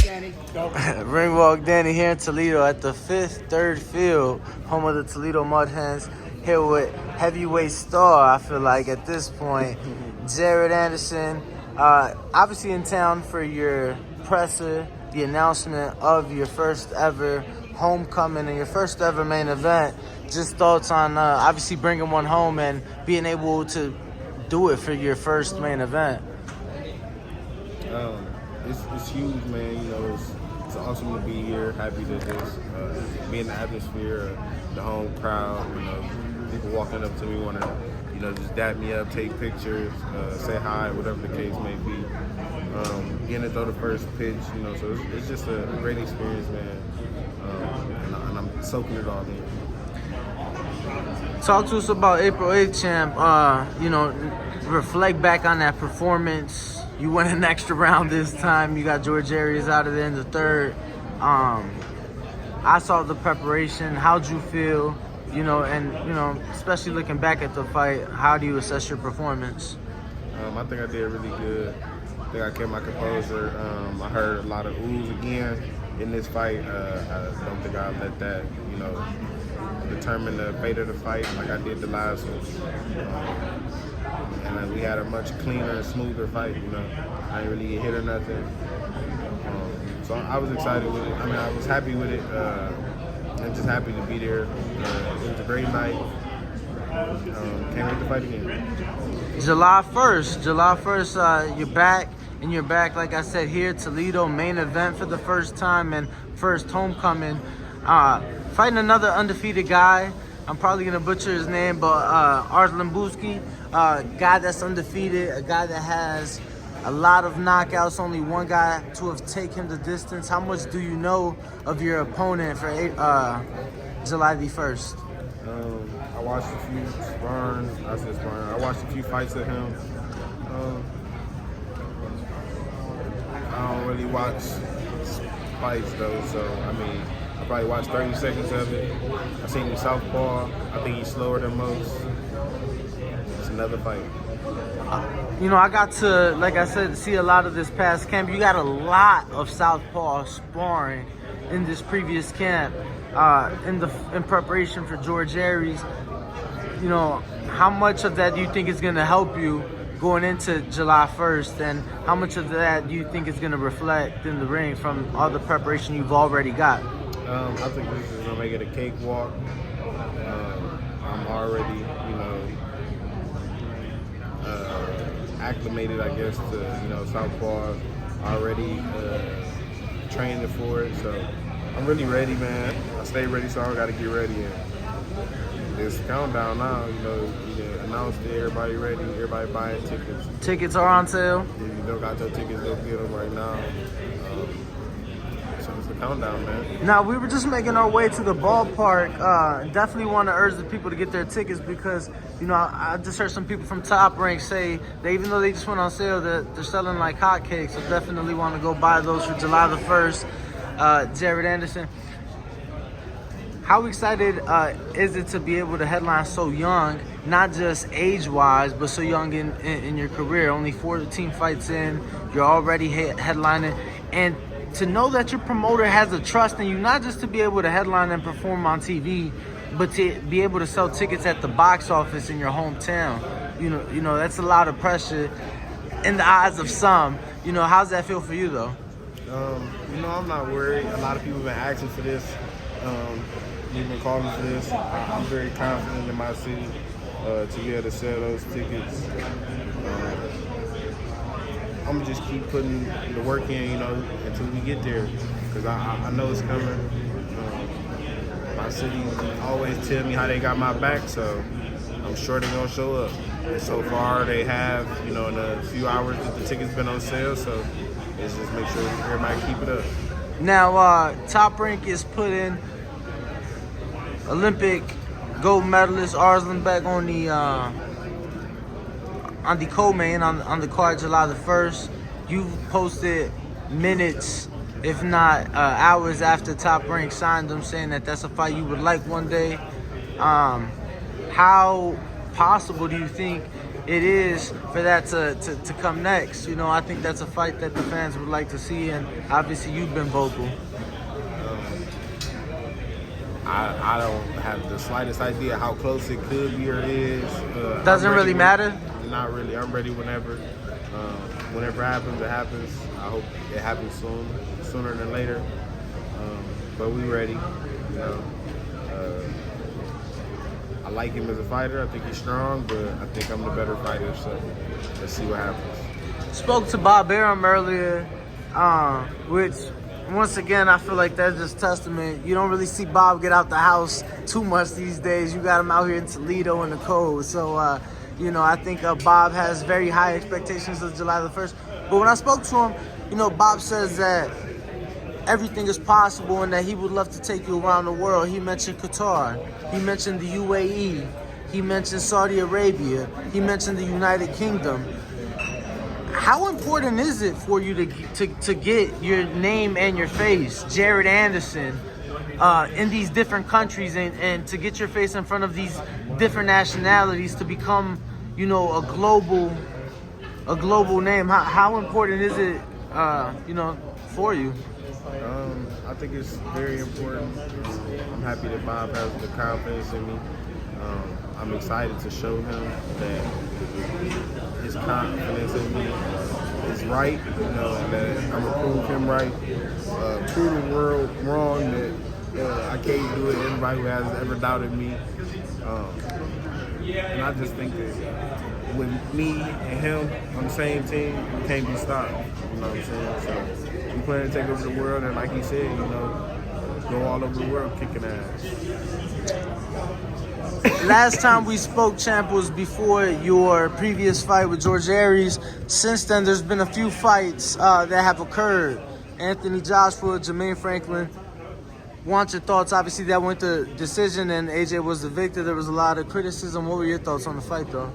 Danny. Go. Ring Walk Danny here in Toledo at the 5th Third Field, home of the Toledo Mud Hens. Here with heavyweight star, I feel like at this point, Jared Anderson. Obviously in town for your presser, the announcement of your first ever homecoming and your first ever main event. Just thoughts on obviously bringing one home and being able to do it for your first main event. It's huge, man. You know, it's awesome to be here. Happy to just be in the atmosphere, the home crowd. You know, people walking up to me want to, you know, just dap me up, take pictures, say hi, whatever the case may be. Getting to throw the first pitch, you know, so it's just a great experience, man. And I'm soaking it all in. Talk to us about April 8th, champ. You know, reflect back on that performance. You went an extra round this time. You got George Arias out of there in the third. I saw the preparation. How'd you feel? You know, and, you know, especially looking back at the fight, how do you assess your performance? I think I did really good. I think I kept my composure. I heard a lot of oohs again in this fight. I don't think I'll let that, you know, determine the fate of the fight like I did the last one. And we had a much cleaner and smoother fight, you know. I didn't really get hit or nothing. So I was excited with it. I mean, I was happy with it. I'm just happy to be there. It was a great night. Can't wait to fight again. July 1st, you're back. And you're back, like I said, here, Toledo, main event for the first time and first homecoming. Fighting another undefeated guy. I'm probably going to butcher his name, but Zhan Kossobutskiy, a guy that's undefeated, a guy that has a lot of knockouts, only one guy to have taken the distance. How much do you know of your opponent for July the 1st? I watched a few I watched a few fights of him. I don't really watch fights though, so I mean, I probably watched 30 seconds of it. I seen him southpaw. I think he's slower than most. It's another fight. You know, I got to, like I said, see a lot of this past camp. You got a lot of southpaw sparring in this previous camp, in preparation for George Arias. You know, how much of that do you think is going to help you going into July 1st, and how much of that do you think is going to reflect in the ring from all the preparation you've already got? I think this is going to make it a cakewalk. I'm already, you know, acclimated, I guess, to, you know, southpaw. Already training for it, so I'm really ready, man. I stay ready, so I got to get ready. And this countdown now, you know, announced it, everybody ready, everybody buying tickets. Tickets are on sale? If you don't got your tickets, go get them right now. So it's the countdown, man. Now, we were just making our way to the ballpark. Definitely want to urge the people to get their tickets because, you know, I just heard some people from Top Rank say that even though they just went on sale, they're selling like hotcakes. So definitely want to go buy those for July the 1st. Jared Anderson, how excited is it to be able to headline so young, not just age-wise, but so young in your career? Only 14 fights in, you're already headlining. And to know that your promoter has a trust in you, not just to be able to headline and perform on TV, but to be able to sell tickets at the box office in your hometown. You know that's a lot of pressure in the eyes of some. You know, how's that feel for you, though? You know, I'm not worried. A lot of people have been asking for this. You've been calling for this. I'm very confident in my city to be able to sell those tickets. I'm gonna just keep putting the work in, you know, until we get there, because I know it's coming. My city always tell me how they got my back, so I'm sure they're gonna show up. And so far they have, you know, in a few hours that the tickets been on sale, so let's just make sure everybody keep it up. Now, Top Rank is putting Olympic gold medalist Arslan back on the co-main on the card July the 1st. You've posted minutes, if not hours after Top Rank signed him, saying that that's a fight you would like one day. How possible do you think it is for that to come next. You know, I think that's a fight that the fans would like to see, and obviously you've been vocal. I don't have the slightest idea how close it could be or is. Doesn't really matter? Not really. I'm ready whenever. Whenever it happens, it happens. I hope it happens sooner than later. But we ready. You know, I like him as a fighter. I think he's strong, but I think I'm the better fighter. So let's see what happens. Spoke to Bob Arum earlier, which once again I feel like that's just testament. You don't really see Bob get out the house too much these days. You got him out here in Toledo in the cold. So you know, I think Bob has very high expectations of July the 1st. But when I spoke to him, you know, Bob says that everything is possible and that he would love to take you around the world. He mentioned Qatar. He mentioned the UAE. He mentioned Saudi Arabia. He mentioned the United Kingdom. How important is it for you to get your name and your face, Jared Anderson, in these different countries and to get your face in front of these different nationalities to become, you know, a global name? How important is it, you know, for you? I think it's very important. I'm happy that Bob has the confidence in me. I'm excited to show him that his confidence in me is right, you know, and that I'm gonna prove him right, prove the world wrong that I can't do it. Everybody who has ever doubted me, and I just think that with me and him on the same team, we can't be stopped. You know what I'm saying? So we plan to take over the world, and like he said, you know, go all over the world kicking ass. Last time we spoke, champ, was before your previous fight with George Aries. Since then, there's been a few fights that have occurred. Anthony Joshua, Jermaine Franklin. Want your thoughts? Obviously, that went to decision, and AJ was the victor. There was a lot of criticism. What were your thoughts on the fight, though?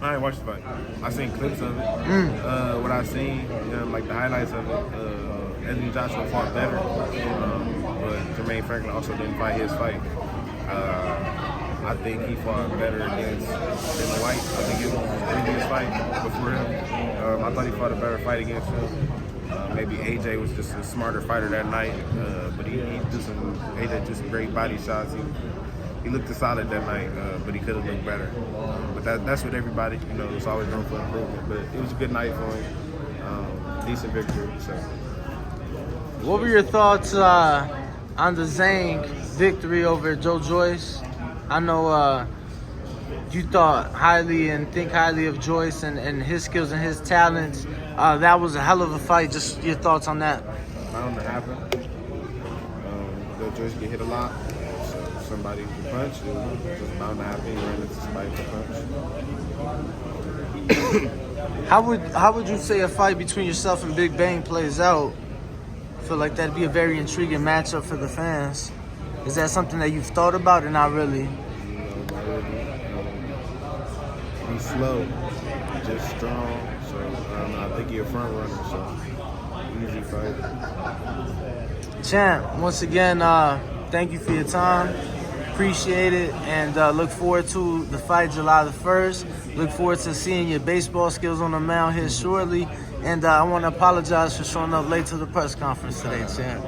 I didn't watch the fight. I seen clips of it. What I seen, you know, like the highlights of it. Anthony Joshua fought better, but Jermaine Franklin also didn't fight his fight. I think he fought better against Dana White. I think it was his previous fight before him. I thought he fought a better fight against him. Maybe AJ was just a smarter fighter that night, but he AJ just great body shots. He looked solid that night, but he could have looked better. But that's what everybody, you know, there's always room for improvement. But it was a good night for him. Decent victory. So. What were your thoughts on the Zhang victory over Joe Joyce? I know you thought highly and think highly of Joyce and his skills and his talents. That was a hell of a fight. Just your thoughts on that? Bound to happen. Joe Joyce get hit a lot. So somebody can punch. It was just bound to happen. He ran into somebody to punch. How would you say a fight between yourself and Big Bang plays out? I feel like that'd be a very intriguing matchup for the fans. Is that something that you've thought about or not really? He's slow, just strong. So I think he's a front runner. So easy fight. Champ, once again, thank you for your time. Appreciate it, and look forward to the fight July the 1st. Look forward to seeing your baseball skills on the mound here shortly. And I want to apologize for showing up late to the press conference today, champ.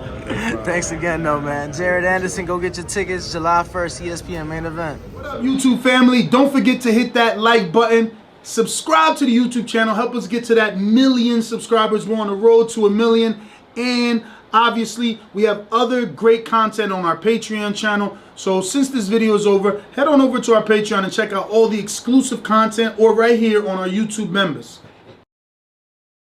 Thanks again, though, man. Jared Anderson, go get your tickets. July 1st, ESPN main event. YouTube family, don't forget to hit that like button. Subscribe to the YouTube channel. Help us get to that 1 million subscribers. We're on the road to 1 million. And obviously, we have other great content on our Patreon channel. So since this video is over, head on over to our Patreon and check out all the exclusive content or right here on our YouTube members.